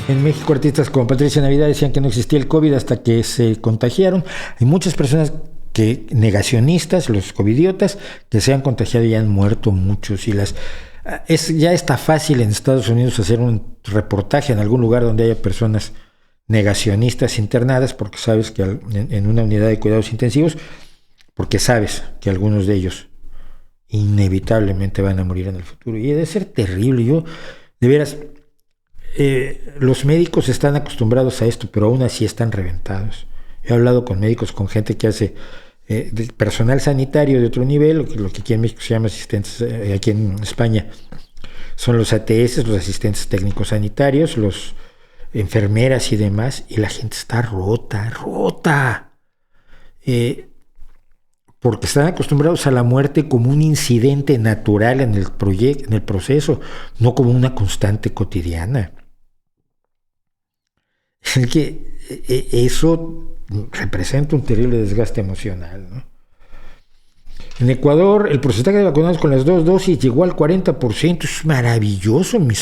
En México, artistas como Patricia Navidad decían que no existía el COVID hasta que se contagiaron. Hay muchas personas negacionistas, los covidiotas, que se han contagiado y han muerto muchos. Ya está fácil en Estados Unidos hacer un reportaje en algún lugar donde haya personas negacionistas internadas, porque sabes que en una unidad de cuidados intensivos, porque sabes que algunos de ellos inevitablemente van a morir en el futuro. Y debe ser terrible. Yo, de veras, los médicos están acostumbrados a esto, pero aún así están reventados. He hablado con médicos, con gente que hace personal sanitario de otro nivel, lo que aquí en México se llama asistentes, aquí en España son los ATS, los asistentes técnicos sanitarios, los enfermeras y demás, y la gente está rota, porque están acostumbrados a la muerte como un incidente natural en el proceso, no como una constante cotidiana. Es que eso representa un terrible desgaste emocional, ¿no? En Ecuador, el porcentaje de vacunados con las 2 dosis llegó al 40%. Es maravilloso. Mi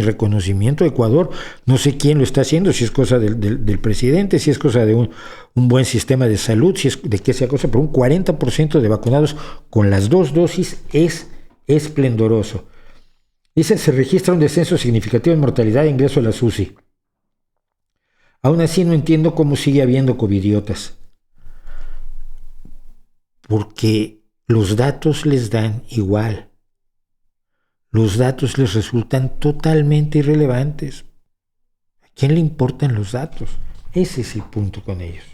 reconocimiento a Ecuador. No sé quién lo está haciendo, si es cosa del presidente, si es cosa de un buen sistema de salud, si es de qué sea cosa, pero un 40% de vacunados con las 2 dosis es esplendoroso. Dice, se registra un descenso significativo en mortalidad e ingreso a la UCI. Aún así no entiendo cómo sigue habiendo covidiotas. Porque los datos les dan igual. Los datos les resultan totalmente irrelevantes. ¿A quién le importan los datos? Ese es el punto con ellos.